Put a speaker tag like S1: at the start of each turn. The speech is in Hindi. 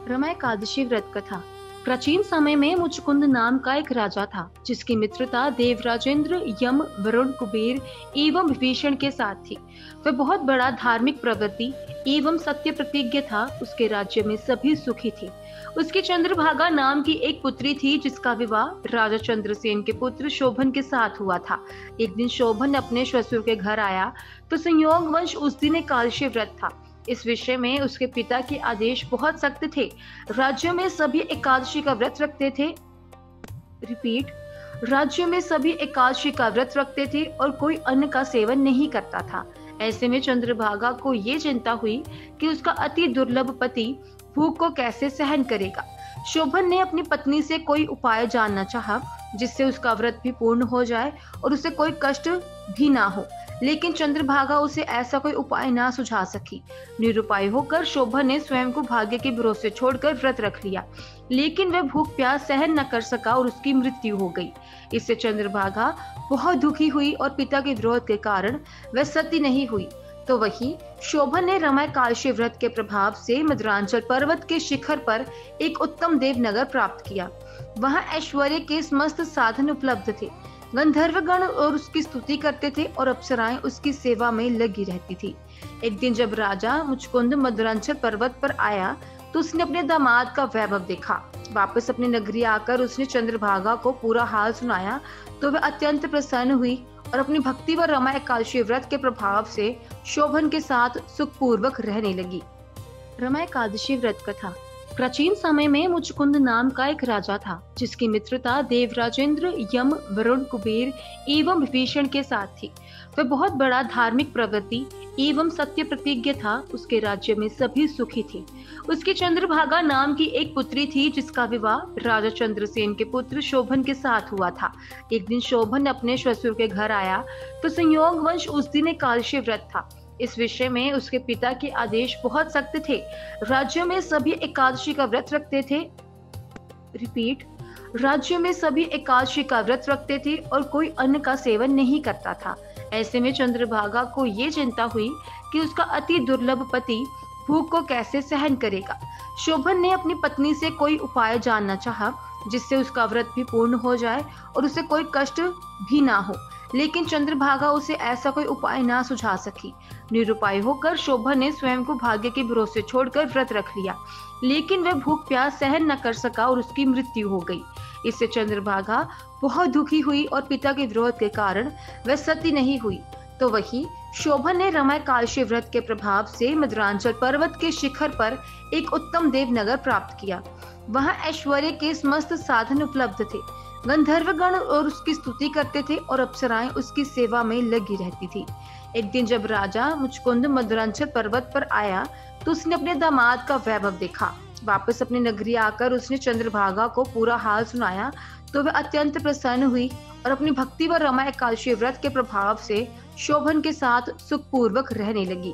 S1: रमा एकादशी व्रत कथा। प्राचीन समय में मुचकुंद नाम का एक राजा था जिसकी मित्रता देवराजेंद्र, यम, वरुण, कुबेर एवं विभीषण के साथ थी। वह बहुत बड़ा धार्मिक प्रवृत्ति एवं सत्य प्रतिज्ञ था। उसके राज्य में सभी सुखी थे। उसकी चंद्रभागा नाम की एक पुत्री थी जिसका विवाह राजा चंद्रसेन के पुत्र शोभन के साथ हुआ था। एक दिन शोभन अपने ससुर के घर आया तो संयोगवश उस दिन एकादशी व्रत था। इस विषय में उसके पिता के आदेश बहुत सख्त थे। राज्य में सभी एकादशी का व्रत रखते थे। राज्य में सभी एकादशी का व्रत रखते थे और कोई अन्न का सेवन नहीं करता था। ऐसे में चंद्रभागा को ये चिंता हुई कि उसका अति दुर्लभ पति भूख को कैसे सहन करेगा। शोभन ने अपनी पत्नी से कोई उपाय जानना चाहा जिससे उसका व्रत भी पूर्ण हो जाए और उसे कोई कष्ट भी ना हो, लेकिन चंद्रभागा उसे ऐसा कोई उपाय ना सुझा सकी। निरुपाय होकर शोभन ने स्वयं को भाग्य के भरोसे छोड़कर व्रत रख लिया, लेकिन वह भूख प्यास सहन न कर सका और उसकी मृत्यु हो गई। इससे चंद्रभागा बहुत दुखी हुई और पिता के विरोध के कारण वह सती नहीं हुई। तो वही शोभन ने रमा एकादशी व्रत के प्रभाव से मद्रांचल पर्वत के शिखर पर एक उत्तम देवनगर प्राप्त किया। वहां ऐश्वर्य के समस्त साधन उपलब्ध थे। गंधर्वगण और उसकी स्तुति करते थे और अप्सराएं उसकी सेवा में लगी रहती थी। एक दिन जब राजा मुचकुंद मद्रांचल पर्वत पर आया तो उसने अपने दामाद का वैभव देखा। वापस अपनी नगरी आकर उसने चंद्रभागा को पूरा हाल सुनाया तो वह अत्यंत प्रसन्न हुई और अपनी भक्ति व रमा एकादशी व्रत के प्रभाव से शोभन के साथ सुखपूर्वक रहने लगी। रमा एकादशी व्रत कथा। प्राचीन समय में मुचकुंद नाम का एक राजा था जिसकी मित्रता देवराजेंद्र, यम, वरुण, कुबेर एवं विभीषण के साथ थी। वह बहुत बड़ा धार्मिक प्रवृत्ति एवं सत्य प्रतिज्ञ था। उसके राज्य में सभी सुखी थे। उसकी चंद्रभागा नाम की एक पुत्री थी जिसका विवाह राजा चंद्रसेन के पुत्र शोभन के साथ हुआ था। एक दिन शोभन अपने ससुर के घर आया तो संयोगवश उस दिन एकादशी व्रत था। इस विषय में उसके पिता के आदेश बहुत सख्त थे। राज्य में सभी एकादशी का व्रत रखते थे। राज्य में सभी एकादशी का व्रत रखते थे और कोई अन्न का सेवन नहीं करता था। ऐसे में चंद्रभागा को ये चिंता हुई कि उसका अति दुर्लभ पति भूख को कैसे सहन करेगा। शोभन ने अपनी पत्नी से कोई उपाय जानना चाहा जिससे उसका व्रत भी पूर्ण हो जाए और उसे कोई कष्ट भी ना हो, लेकिन चंद्रभागा उसे ऐसा कोई उपाय ना सुझा सकी। निरुपाय होकर शोभन ने स्वयं को भाग्य के भरोसे छोड़कर व्रत रख लिया, लेकिन वह भूख प्यास सहन न कर सका और उसकी मृत्यु हो गई। इससे चंद्रभागा बहुत दुखी हुई और पिता के विरोध के कारण वह सती नहीं हुई। तो वही शोभन ने रमा एकादशी व्रत के प्रभाव से मद्रांचल पर्वत के शिखर पर एक उत्तम देवनगर प्राप्त किया। वहां ऐश्वर्य के समस्त साधन उपलब्ध थे। गंधर्वगण और उसकी स्तुति करते थे और अप्सराएं उसकी सेवा में लगी रहती थी। एक दिन जब राजा मुचकुंद मद्रांचल पर्वत पर आया तो उसने अपने दामाद का वैभव देखा। वापस अपनी नगरी आकर उसने चंद्रभागा को पूरा हाल सुनाया तो वह अत्यंत प्रसन्न हुई और अपनी भक्ति व रमा एकादशी व्रत के प्रभाव से शोभन के साथ सुखपूर्वक रहने लगी।